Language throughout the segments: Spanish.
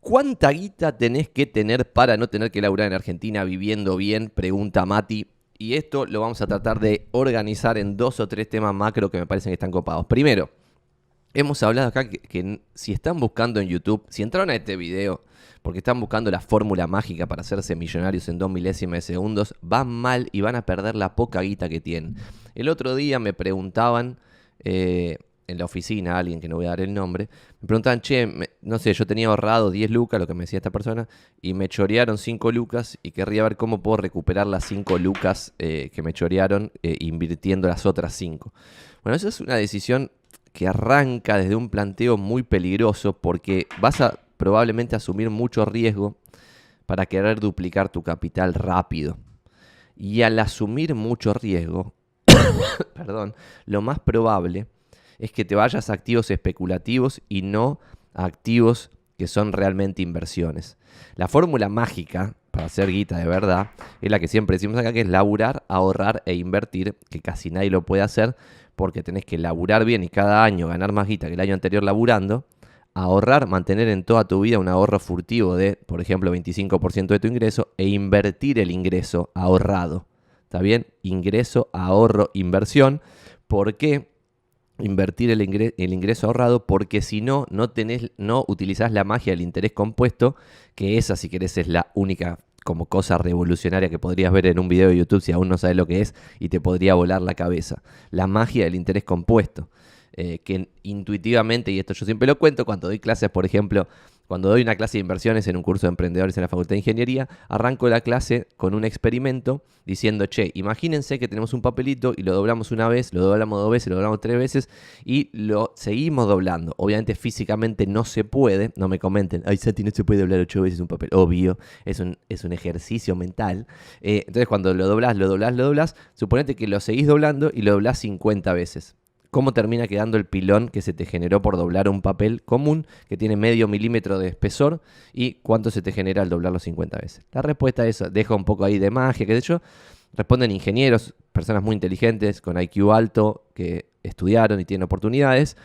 ¿Cuánta guita tenés que tener para no tener que laburar en Argentina viviendo bien? Pregunta Mati. Y esto lo vamos a tratar de organizar en 2 o 3 temas macro que me parecen que están copados. Primero, hemos hablado acá que si están buscando en YouTube, si entraron a este video porque están buscando la fórmula mágica para hacerse millonarios en 2 milésimas de segundos, van mal y van a perder la poca guita que tienen. El otro día me preguntaban en la oficina, alguien que no voy a dar el nombre, me preguntaban, che, no sé, yo tenía ahorrado 10 lucas, lo que me decía esta persona, y me chorearon 5 lucas y querría ver cómo puedo recuperar las 5 lucas que me chorearon invirtiendo las otras 5. Bueno, esa es una decisión que arranca desde un planteo muy peligroso porque vas a probablemente asumir mucho riesgo para querer duplicar tu capital rápido. Y al asumir mucho riesgo, perdón, lo más probable es que te vayas a activos especulativos y no a activos que son realmente inversiones. La fórmula mágica para hacer guita de verdad es la que siempre decimos acá, que es laburar, ahorrar e invertir, que casi nadie lo puede hacer porque tenés que laburar bien y cada año ganar más guita que el año anterior laburando, ahorrar, mantener en toda tu vida un ahorro furtivo de, por ejemplo, 25% de tu ingreso e invertir el ingreso ahorrado. ¿Está bien? Ingreso, ahorro, inversión. ¿Por qué invertir el ingreso ahorrado? Porque si no, no utilizás la magia del interés compuesto, que esa, si querés, es la única como cosa revolucionaria que podrías ver en un video de YouTube si aún no sabes lo que es y te podría volar la cabeza. La magia del interés compuesto. Que intuitivamente, y esto yo siempre lo cuento cuando doy clases, por ejemplo, cuando doy una clase de inversiones en un curso de emprendedores en la Facultad de Ingeniería, arranco la clase con un experimento diciendo, che, imagínense que tenemos un papelito y lo doblamos una vez, lo doblamos 2 veces, lo doblamos 3 veces y lo seguimos doblando. Obviamente físicamente no se puede, no me comenten, ay Sati, no se puede doblar 8 veces un papel. Obvio, es un ejercicio mental. Entonces cuando lo doblás, suponete que lo seguís doblando y lo doblás 50 veces. ¿Cómo termina quedando el pilón que se te generó por doblar un papel común que tiene medio milímetro de espesor y cuánto se te genera al doblarlo 50 veces? La respuesta es, deja un poco ahí de magia, que de hecho responden ingenieros, personas muy inteligentes, con IQ alto, que estudiaron y tienen oportunidades,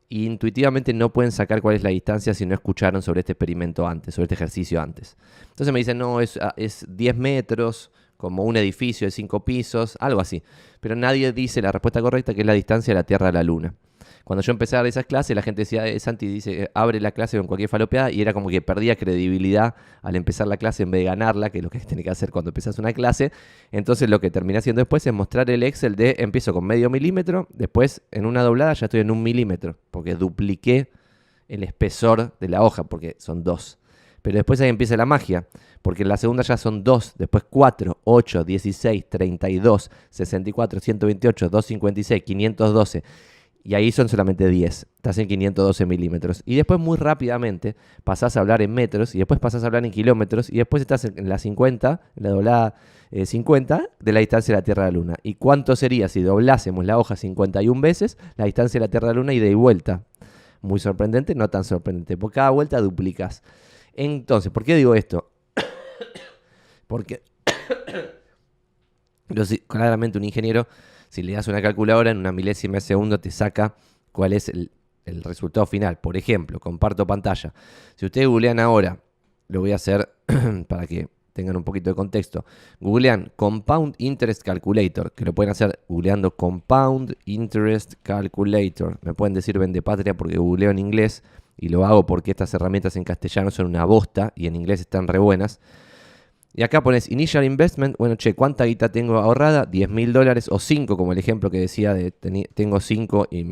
y intuitivamente no pueden sacar cuál es la distancia si no escucharon sobre este experimento antes, sobre este ejercicio antes. Entonces me dicen, no, es 10 metros, como un edificio de 5 pisos, algo así. Pero nadie dice la respuesta correcta, que es la distancia de la Tierra a la Luna. Cuando yo empecé a dar esas clases, la gente decía, Santi dice, abre la clase con cualquier falopeada, y era como que perdía credibilidad al empezar la clase en vez de ganarla, que es lo que tenés que hacer cuando empezás una clase. Entonces lo que terminé haciendo después es mostrar el Excel de, empiezo con medio milímetro, después en una doblada ya estoy en 1 milímetro, porque dupliqué el espesor de la hoja, porque son 2. Pero después ahí empieza la magia, porque en la segunda ya son 2, después 4, 8, 16, 32, 64, 128, 256, 512. Y ahí son solamente 10. Estás en 512 milímetros. Y después muy rápidamente pasás a hablar en metros, y después pasás a hablar en kilómetros, y después estás en la 50, en la doblada 50 de la distancia de la Tierra a la Luna. ¿Y cuánto sería si doblásemos la hoja 51 veces la distancia de la Tierra a la Luna ida y vuelta? Muy sorprendente, no tan sorprendente. Por cada vuelta duplicas. Entonces, ¿por qué digo esto? Porque claramente un ingeniero, si le das una calculadora en 1 milésima de segundo, te saca cuál es el resultado final. Por ejemplo, comparto pantalla. Si ustedes googlean ahora, lo voy a hacer para que tengan un poquito de contexto. Googlean Compound Interest Calculator, que lo pueden hacer googleando Compound Interest Calculator. Me pueden decir Vendepatria porque googleo en inglés. Y lo hago porque estas herramientas en castellano son una bosta y en inglés están re buenas. Y acá pones Initial Investment. Bueno, che, ¿cuánta guita tengo ahorrada? $10.000 o 5, como el ejemplo que decía de tengo 5 y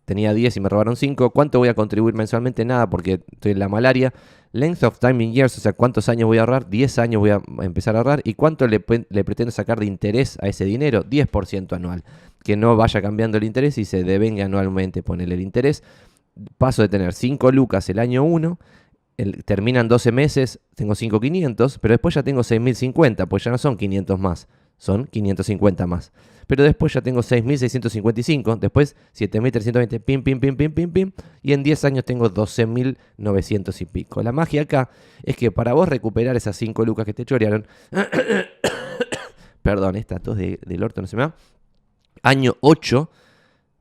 tenía 10 y me robaron 5. ¿Cuánto voy a contribuir mensualmente? Nada, porque estoy en la malaria. Length of time in years, o sea, ¿cuántos años voy a ahorrar? 10 años voy a empezar a ahorrar. ¿Y cuánto le pretendo sacar de interés a ese dinero? 10% anual. Que no vaya cambiando el interés y se devenga anualmente ponerle el interés. Paso de tener 5 lucas el año 1, terminan 12 meses, tengo 5.500, pero después ya tengo 6.050, pues ya no son 500 más, son 550 más. Pero después ya tengo 6.655, después 7.320, pim, pim, pim, pim, pim, pim, y en 10 años tengo 12.900 y pico. La magia acá es que para vos recuperar esas 5 lucas que te chorearon, perdón, esta tos del orto no se me va, año 8,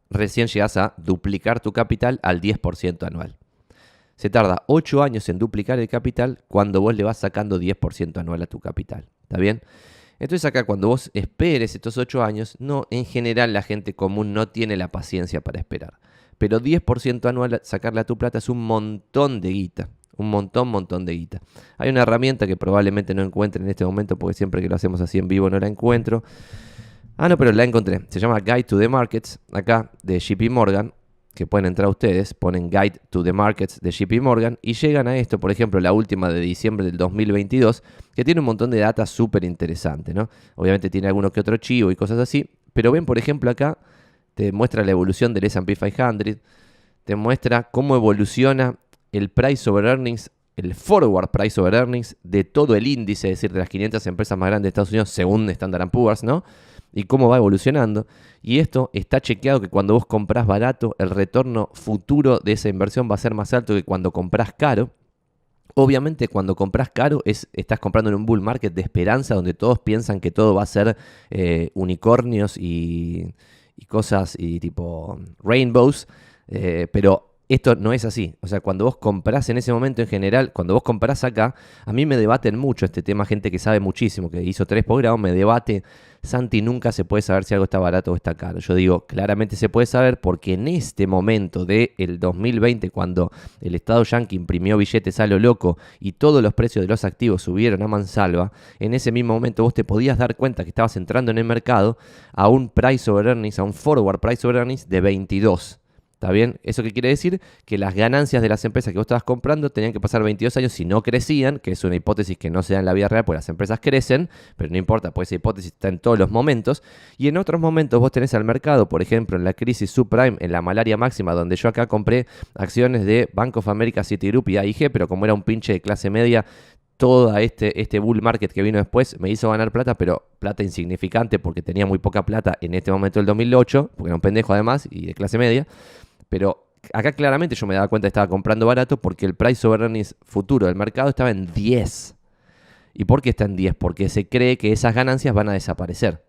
recién llegas a duplicar tu capital al 10% anual. se tarda 8 años en duplicar el capital cuando vos le vas sacando 10% anual a tu capital. ¿Está bien? Entonces acá cuando vos esperes estos 8 años, no, en general la gente común no tiene la paciencia para esperar. Pero 10% anual sacarle a tu plata es un montón de guita. Un montón de guita. Hay una herramienta que probablemente no encuentre en este momento porque siempre que lo hacemos así en vivo no la encuentro. Ah, no, pero la encontré. Se llama Guide to the Markets, acá de JP Morgan, que pueden entrar ustedes, ponen Guide to the Markets de JP Morgan y llegan a esto, por ejemplo, la última de diciembre del 2022, que tiene un montón de data súper interesante, ¿no? Obviamente tiene alguno que otro chivo y cosas así, pero ven, por ejemplo, acá te muestra la evolución del S&P 500, te muestra cómo evoluciona el Price over Earnings, el Forward Price over Earnings de todo el índice, es decir, de las 500 empresas más grandes de Estados Unidos según Standard & Poor's, ¿no? Y cómo va evolucionando. Y esto está chequeado que cuando vos comprás barato, el retorno futuro de esa inversión va a ser más alto que cuando comprás caro. Obviamente cuando compras caro estás comprando en un bull market de esperanza donde todos piensan que todo va a ser unicornios y cosas y tipo rainbows, pero esto no es así. O sea, cuando vos comprás en ese momento en general, cuando vos comprás acá, a mí me debaten mucho este tema, gente que sabe muchísimo, que hizo 3 posgrados, me debate, Santi, nunca se puede saber si algo está barato o está caro. Yo digo, claramente se puede saber porque en este momento del 2020, cuando el Estado Yankee imprimió billetes a lo loco y todos los precios de los activos subieron a mansalva, en ese mismo momento vos te podías dar cuenta que estabas entrando en el mercado a un price over earnings, a un forward price over earnings de 22. ¿Está bien? ¿Eso qué quiere decir? Que las ganancias de las empresas que vos estabas comprando tenían que pasar 22 años si no crecían, que es una hipótesis que no se da en la vida real, porque las empresas crecen, pero no importa, pues esa hipótesis está en todos los momentos. Y en otros momentos vos tenés al mercado, por ejemplo, en la crisis subprime, en la malaria máxima, donde yo acá compré acciones de Bank of America, Citigroup y AIG, pero como era un pinche de clase media, todo este bull market que vino después me hizo ganar plata, pero plata insignificante porque tenía muy poca plata en este momento del 2008, porque era un pendejo además y de clase media. Pero acá claramente yo me daba cuenta que estaba comprando barato porque el price over earnings futuro del mercado estaba en 10. ¿Y por qué está en 10? Porque se cree que esas ganancias van a desaparecer.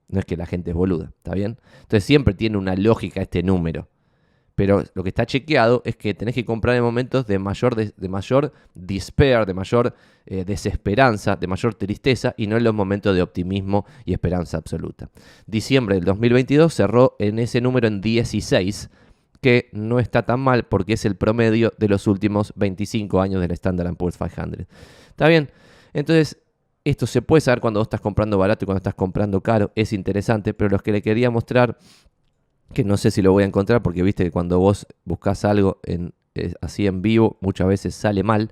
No es que la gente es boluda, ¿está bien? Entonces siempre tiene una lógica este número. Pero lo que está chequeado es que tenés que comprar en momentos de mayor despair, de mayor desesperanza, de mayor tristeza y no en los momentos de optimismo y esperanza absoluta. Diciembre del 2022 cerró en ese número en 16, que no está tan mal porque es el promedio de los últimos 25 años del Standard & Poor's 500. ¿Está bien? Entonces, esto se puede saber cuando vos estás comprando barato y cuando estás comprando caro. Es interesante, pero los que le quería mostrar, que no sé si lo voy a encontrar porque viste que cuando vos buscas algo así en vivo, muchas veces sale mal.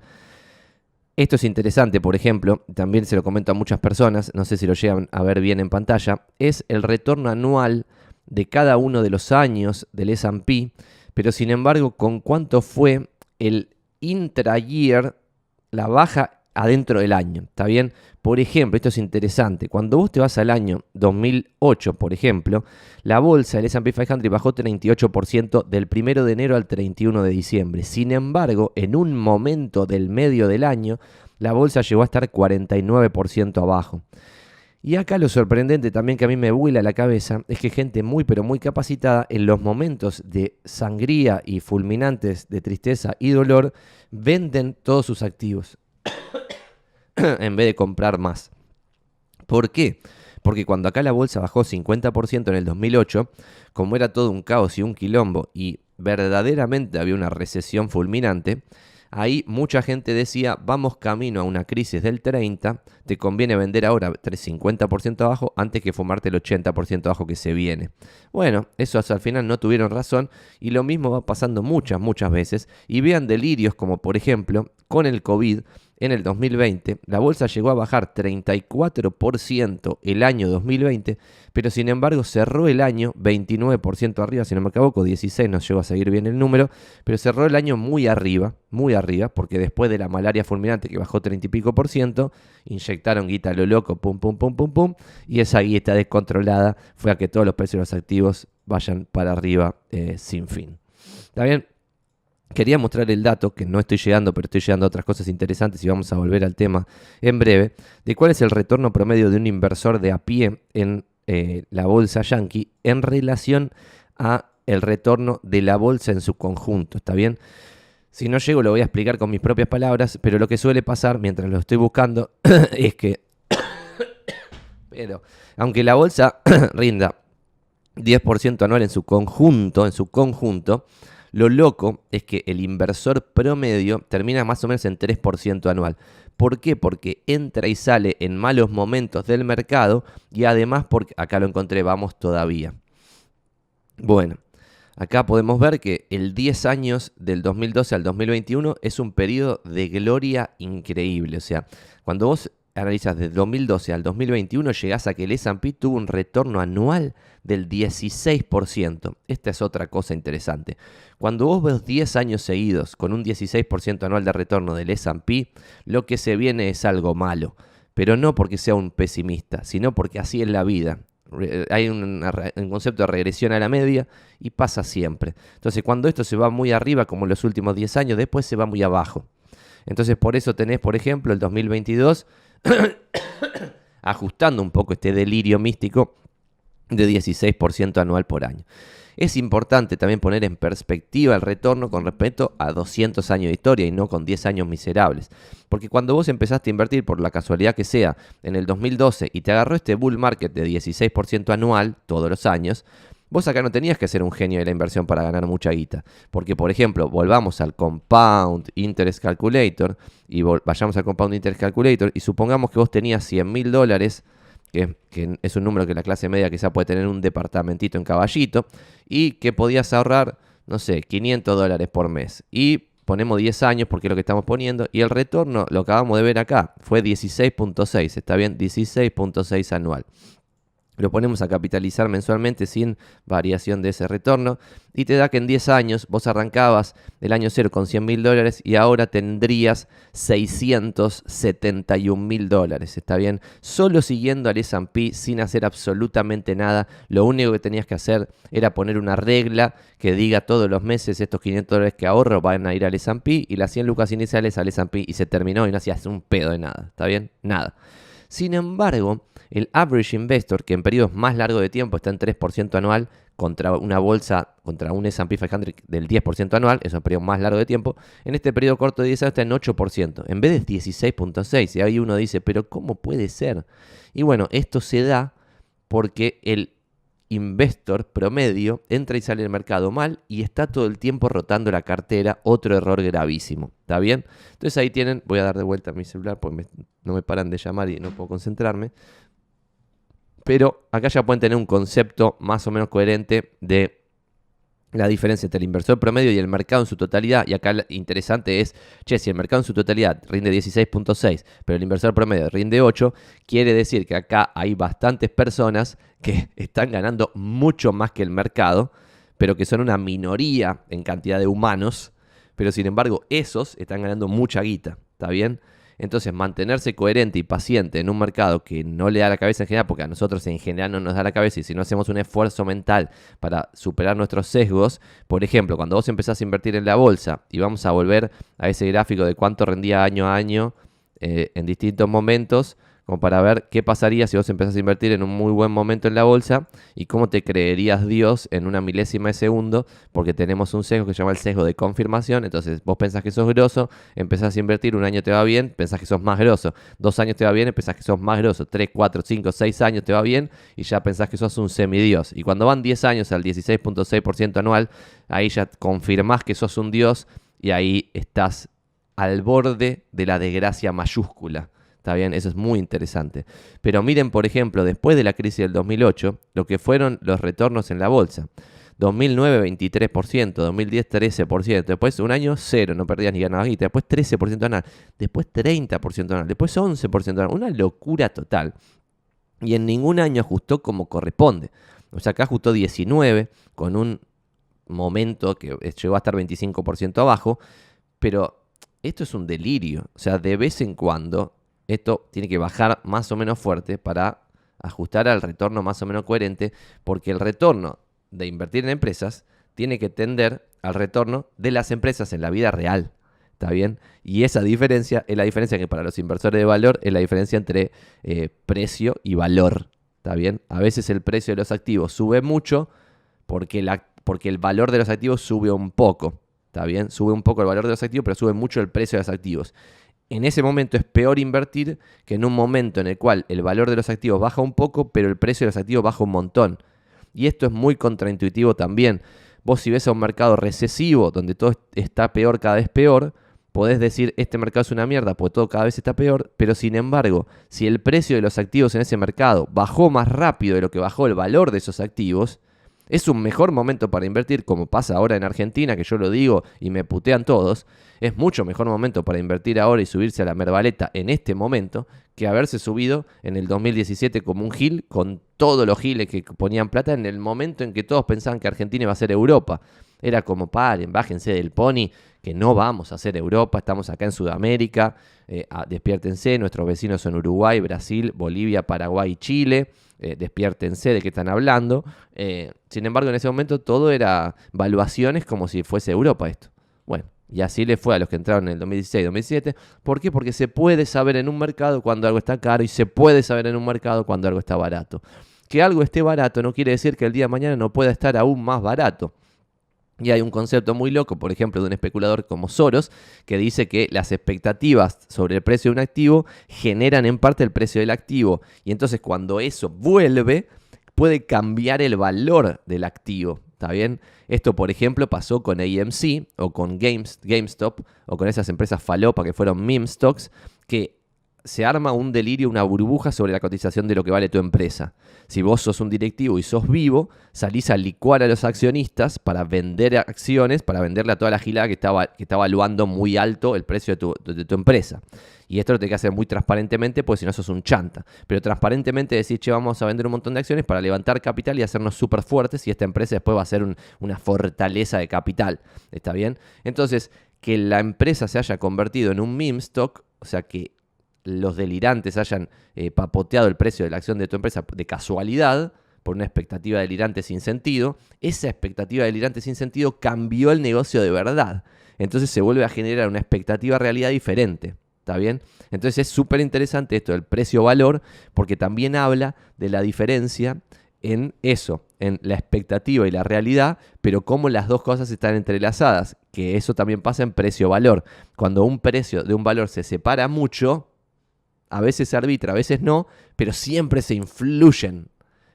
Esto es interesante, por ejemplo, también se lo comento a muchas personas, no sé si lo llegan a ver bien en pantalla, es el retorno anual de cada uno de los años del S&P, pero sin embargo, con cuánto fue el intra-year, la baja adentro del año, ¿está bien? Por ejemplo, esto es interesante, cuando vos te vas al año 2008, por ejemplo, la bolsa del S&P 500 bajó 38% del 1 de enero al 31 de diciembre. Sin embargo, en un momento del medio del año, la bolsa llegó a estar 49% abajo. Y acá lo sorprendente también que a mí me vuela la cabeza es que gente muy pero muy capacitada en los momentos de sangría y fulminantes de tristeza y dolor venden todos sus activos en vez de comprar más. ¿Por qué? Porque cuando acá la bolsa bajó 50% en el 2008, como era todo un caos y un quilombo y verdaderamente había una recesión fulminante, ahí mucha gente decía, vamos camino a una crisis del 30, te conviene vender ahora 50% abajo antes que fumarte el 80% abajo que se viene. Bueno, esos al final no tuvieron razón y lo mismo va pasando muchas veces. Y vean delirios como por ejemplo con el COVID. En el 2020, la bolsa llegó a bajar 34% el año 2020, pero sin embargo cerró el año 29% arriba, si no me equivoco, 16, no llegó a seguir bien el número, pero cerró el año muy arriba, porque después de la malaria fulminante que bajó 30 y pico por ciento, inyectaron guita a lo loco, pum, y esa guita descontrolada fue a que todos los precios de los activos vayan para arriba sin fin. ¿Está bien? Quería mostrar el dato, que no estoy llegando, pero estoy llegando a otras cosas interesantes y vamos a volver al tema en breve, de cuál es el retorno promedio de un inversor de a pie en la bolsa yankee en relación a el retorno de la bolsa en su conjunto, ¿está bien? Si no llego lo voy a explicar con mis propias palabras, pero lo que suele pasar mientras lo estoy buscando es que, pero, aunque la bolsa rinda 10% anual en su conjunto, lo loco es que el inversor promedio termina más o menos en 3% anual. ¿Por qué? Porque entra y sale en malos momentos del mercado y además, porque acá lo encontré, vamos todavía. Bueno, acá podemos ver que el 10 años del 2012 al 2021 es un periodo de gloria increíble. O sea, cuando vos analizas desde 2012 al 2021, llegás a que el S&P tuvo un retorno anual del 16%. Esta es otra cosa interesante. Cuando vos ves 10 años seguidos con un 16% anual de retorno del S&P, lo que se viene es algo malo. Pero no porque sea un pesimista, sino porque así es la vida. Hay un concepto de regresión a la media y pasa siempre. Entonces, cuando esto se va muy arriba, como en los últimos 10 años, después se va muy abajo. Entonces, por eso tenés, por ejemplo, el 2022, ajustando un poco este delirio místico de 16% anual por año. Es importante también poner en perspectiva el retorno con respecto a 200 años de historia y no con 10 años miserables. Porque cuando vos empezaste a invertir, por la casualidad que sea, en el 2012 y te agarró este bull market de 16% anual todos los años, vos acá no tenías que ser un genio de la inversión para ganar mucha guita. Porque, por ejemplo, volvamos al Compound Interest Calculator y vayamos al Compound Interest Calculator y supongamos que vos tenías $100.000, que es un número que la clase media quizá puede tener un departamentito en Caballito, y que podías ahorrar, no sé, $500 por mes. Y ponemos 10 años porque es lo que estamos poniendo, y el retorno, lo acabamos de ver acá, fue 16.6, ¿está bien? 16.6 anual. Lo ponemos a capitalizar mensualmente sin variación de ese retorno y te da que en 10 años vos arrancabas el año 0 con $100.000 y ahora tendrías $671.000, ¿está bien? Solo siguiendo al S&P sin hacer absolutamente nada. Lo único que tenías que hacer era poner una regla que diga todos los meses estos $500 que ahorro van a ir al S&P y las 100 lucas iniciales al S&P y se terminó y no hacías un pedo de nada, ¿está bien? Nada. Sin embargo, el average investor, que en periodos más largos de tiempo está en 3% anual contra una bolsa, contra un S&P 500 del 10% anual, eso en periodo más largo de tiempo, en este periodo corto de 10 años está en 8%, en vez de 16.6%. Y ahí uno dice, pero ¿cómo puede ser? Y bueno, esto se da porque el investor promedio entra y sale del mercado mal y está todo el tiempo rotando la cartera, otro error gravísimo, ¿está bien? Entonces ahí tienen, voy a dar de vuelta a mi celular porque no me paran de llamar y no puedo concentrarme, pero acá ya pueden tener un concepto más o menos coherente de la diferencia entre el inversor promedio y el mercado en su totalidad. Y acá lo interesante es, si el mercado en su totalidad rinde 16.6, pero el inversor promedio rinde 8, quiere decir que acá hay bastantes personas que están ganando mucho más que el mercado, pero que son una minoría en cantidad de humanos, pero sin embargo esos están ganando mucha guita, ¿está bien? Entonces, mantenerse coherente y paciente en un mercado que no le da la cabeza en general, porque a nosotros en general no nos da la cabeza, y si no hacemos un esfuerzo mental para superar nuestros sesgos, por ejemplo, cuando vos empezás a invertir en la bolsa, y vamos a volver a ese gráfico de cuánto rendía año a año en distintos momentos, como para ver qué pasaría si vos empezás a invertir en un muy buen momento en la bolsa y cómo te creerías Dios en una milésima de segundo, porque tenemos un sesgo que se llama el sesgo de confirmación. Entonces vos pensás que sos grosso, empezás a invertir, un año te va bien, pensás que sos más grosso, 2 años te va bien, pensás que sos más grosso, 3, 4, 5, 6 años te va bien y ya pensás que sos un semidios. Y cuando van 10 años al 16.6% anual, ahí ya confirmás que sos un dios y ahí estás al borde de la desgracia mayúscula. ¿Está bien? Eso es muy interesante. Pero miren, por ejemplo, después de la crisis del 2008, lo que fueron los retornos en la bolsa. 2009, 23%, 2010, 13%, después un año 0, no perdías ni ganabas guita, después 13% anual, después 30% anual, después 11% anual, una locura total. Y en ningún año ajustó como corresponde. O sea, acá ajustó 19, con un momento que llegó a estar 25% abajo, pero esto es un delirio. O sea, de vez en cuando esto tiene que bajar más o menos fuerte para ajustar al retorno más o menos coherente, porque el retorno de invertir en empresas tiene que tender al retorno de las empresas en la vida real, ¿está bien? Y esa diferencia es la diferencia que para los inversores de valor es la diferencia entre precio y valor, ¿está bien? A veces el precio de los activos sube mucho porque el valor de los activos sube un poco. ¿Está bien? Sube un poco el valor de los activos, pero sube mucho el precio de los activos. En ese momento es peor invertir que en un momento en el cual el valor de los activos baja un poco, pero el precio de los activos baja un montón. Y esto es muy contraintuitivo también. Vos si ves a un mercado recesivo, donde todo está peor, cada vez peor, podés decir, este mercado es una mierda, porque todo cada vez está peor, pero sin embargo, si el precio de los activos en ese mercado bajó más rápido de lo que bajó el valor de esos activos, es un mejor momento para invertir, como pasa ahora en Argentina, que yo lo digo y me putean todos. Es mucho mejor momento para invertir ahora y subirse a la merbaleta en este momento que haberse subido en el 2017 como un gil con todos los giles que ponían plata en el momento en que todos pensaban que Argentina iba a ser Europa. Era como, paren, bájense del pony, que no vamos a ser Europa, estamos acá en Sudamérica, despiértense, nuestros vecinos son Uruguay, Brasil, Bolivia, Paraguay y Chile. Despiértense de qué están hablando. Sin embargo, en ese momento todo era valuaciones como si fuese Europa esto. Bueno, y así le fue a los que entraron en el 2016-2017. ¿Por qué? Porque se puede saber en un mercado cuando algo está caro y se puede saber en un mercado cuando algo está barato. Que algo esté barato no quiere decir que el día de mañana no pueda estar aún más barato. Y hay un concepto muy loco, por ejemplo, de un especulador como Soros, que dice que las expectativas sobre el precio de un activo generan en parte el precio del activo. Y entonces cuando eso vuelve, puede cambiar el valor del activo. ¿Está bien? Esto, por ejemplo, pasó con AMC o con GameStop o con esas empresas falopa que fueron meme stocks, que se arma un delirio, una burbuja sobre la cotización de lo que vale tu empresa. Si vos sos un directivo y sos vivo, salís a licuar a los accionistas para vender acciones, para venderle a toda la gilada que está evaluando muy alto el precio de tu empresa. Y esto lo tenés que hacer muy transparentemente, porque si no sos un chanta. Pero transparentemente decís, che, vamos a vender un montón de acciones para levantar capital y hacernos súper fuertes, y esta empresa después va a ser una fortaleza de capital. ¿Está bien? Entonces, que la empresa se haya convertido en un meme stock, o sea que los delirantes hayan papoteado el precio de la acción de tu empresa de casualidad, por una expectativa delirante sin sentido, esa expectativa delirante sin sentido cambió el negocio de verdad. Entonces se vuelve a generar una expectativa realidad diferente. ¿Está bien? Entonces es súper interesante esto del precio-valor, porque también habla de la diferencia en eso, en la expectativa y la realidad, pero cómo las dos cosas están entrelazadas, que eso también pasa en precio-valor. Cuando un precio de un valor se separa mucho, a veces se arbitra, a veces no, pero siempre se influyen.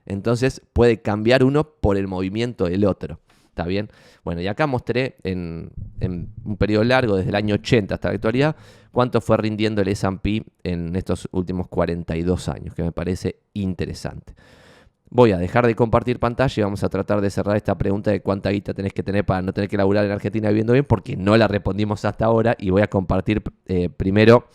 Entonces puede cambiar uno por el movimiento del otro. ¿Está bien? Bueno, y acá mostré en un periodo largo, desde el año 80 hasta la actualidad, cuánto fue rindiendo el S&P en estos últimos 42 años, que me parece interesante. Voy a dejar de compartir pantalla y vamos a tratar de cerrar esta pregunta de cuánta guita tenés que tener para no tener que laburar en Argentina viviendo bien, porque no la respondimos hasta ahora, y voy a compartir primero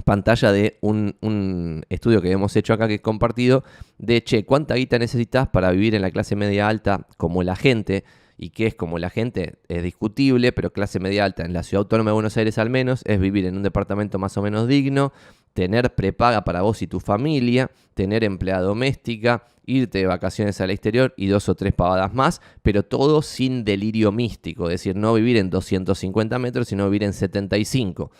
pantalla de un estudio que hemos hecho acá, que he compartido, de, ¿cuánta guita necesitas para vivir en la clase media alta como la gente? Y que es como la gente, es discutible, pero clase media alta en la Ciudad Autónoma de Buenos Aires al menos, es vivir en un departamento más o menos digno, tener prepaga para vos y tu familia, tener empleada doméstica, irte de vacaciones al exterior y 2 o 3 pavadas más, pero todo sin delirio místico, es decir, no vivir en 250 metros, sino vivir en 75.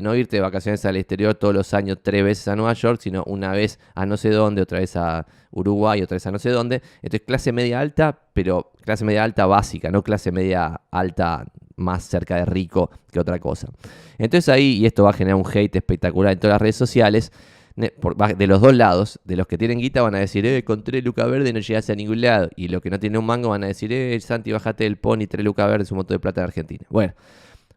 No irte de vacaciones al exterior todos los años 3 veces a Nueva York, sino una vez a no sé dónde, otra vez a Uruguay, otra vez a no sé dónde. Entonces, clase media alta, pero clase media alta básica, no clase media alta más cerca de rico que otra cosa. Entonces ahí, y esto va a generar un hate espectacular en todas las redes sociales, de los dos lados, de los que tienen guita van a decir, con 3 lucas verdes no llegas a ningún lado, y los que no tienen un mango van a decir, Santi, bájate del pony, 3 lucas verdes es un montón de plata de Argentina. Bueno,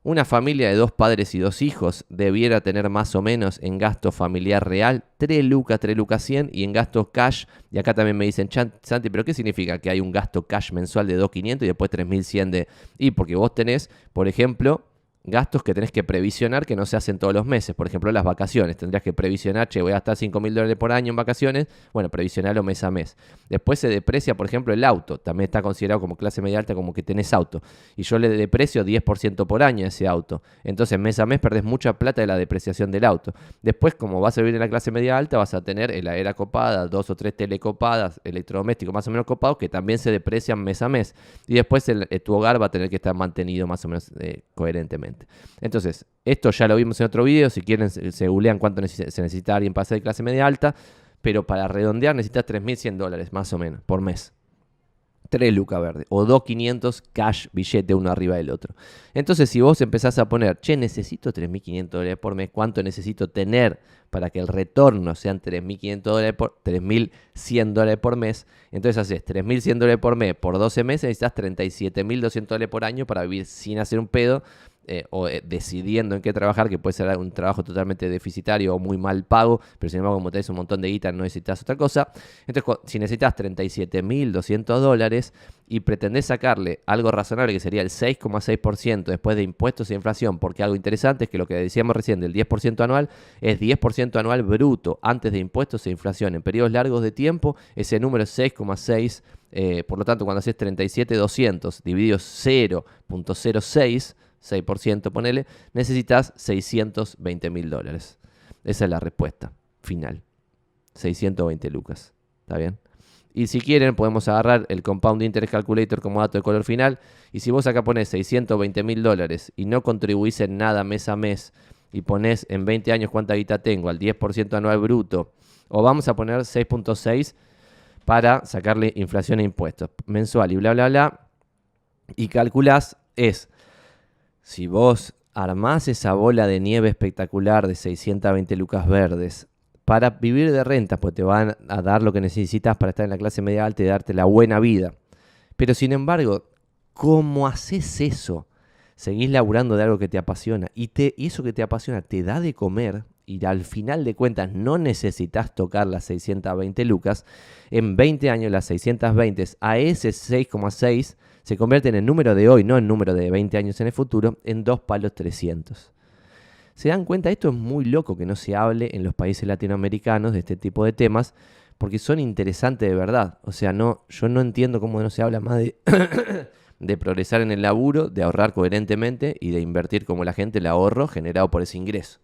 una familia de 2 padres y 2 hijos debiera tener más o menos en gasto familiar real 3 lucas 100, y en gastos cash, y acá también me dicen, Santi, ¿pero qué significa que hay un gasto cash mensual de 2.500 y después 3.100 de...? Y porque vos tenés, por ejemplo, gastos que tenés que previsionar que no se hacen todos los meses. Por ejemplo, las vacaciones. Tendrías que previsionar, voy a gastar $5.000 por año en vacaciones. Bueno, previsionarlo mes a mes. Después se deprecia, por ejemplo, el auto. También está considerado como clase media alta, como que tenés auto. Y yo le deprecio 10% por año a ese auto. Entonces, mes a mes perdés mucha plata de la depreciación del auto. Después, como vas a vivir en la clase media alta, vas a tener heladera copada, 2 o 3 telecopadas, electrodomésticos más o menos copados, que también se deprecian mes a mes. Y después tu hogar va a tener que estar mantenido más o menos coherentemente. Entonces, esto ya lo vimos en otro video. Si quieren, se googlean cuánto se necesita alguien para ser de clase media alta, pero para redondear necesitas $3.100 más o menos por mes. 3 lucas verdes o 2.500 cash billete uno arriba del otro. Entonces, si vos empezás a poner, che, necesito $3.500 por mes, ¿cuánto necesito tener para que el retorno sean $3.500 por $3.100 por mes? Entonces haces $3.100 por mes por 12 meses, necesitas $37.200 por año para vivir sin hacer un pedo. Decidiendo en qué trabajar, que puede ser un trabajo totalmente deficitario o muy mal pago, pero sin embargo, como tenés un montón de guita, no necesitas otra cosa. Entonces, si necesitas $37.200 y pretendés sacarle algo razonable, que sería el 6,6% después de impuestos e inflación, porque algo interesante es que lo que decíamos recién del 10% anual es 10% anual bruto, antes de impuestos e inflación. En periodos largos de tiempo, ese número es 6,6%. Por lo tanto, cuando haces 37.200 dividido 0,06%, 6%, ponele, necesitas $620.000. Esa es la respuesta final. 620 lucas. ¿Está bien? Y si quieren, podemos agarrar el Compound Interest Calculator como dato de color final. Y si vos acá pones $620.000 y no contribuís en nada mes a mes, y ponés en 20 años cuánta guita tengo, al 10% anual bruto, o vamos a poner 6.6 para sacarle inflación e impuestos mensual y bla, bla, bla, y calculás si vos armás esa bola de nieve espectacular de 620 lucas verdes para vivir de renta, pues te van a dar lo que necesitas para estar en la clase media alta y darte la buena vida. Pero sin embargo, ¿cómo haces eso? Seguís laburando de algo que te apasiona y eso que te apasiona te da de comer y al final de cuentas no necesitas tocar las 620 lucas. En 20 años las 620 a ese 6,6 se convierten en número de hoy, no en número de 20 años en el futuro, en 2 palos 300. ¿Se dan cuenta? Esto es muy loco que no se hable en los países latinoamericanos de este tipo de temas, porque son interesantes de verdad. O sea, yo no entiendo cómo no se habla más de progresar en el laburo, de ahorrar coherentemente y de invertir como la gente el ahorro generado por ese ingreso.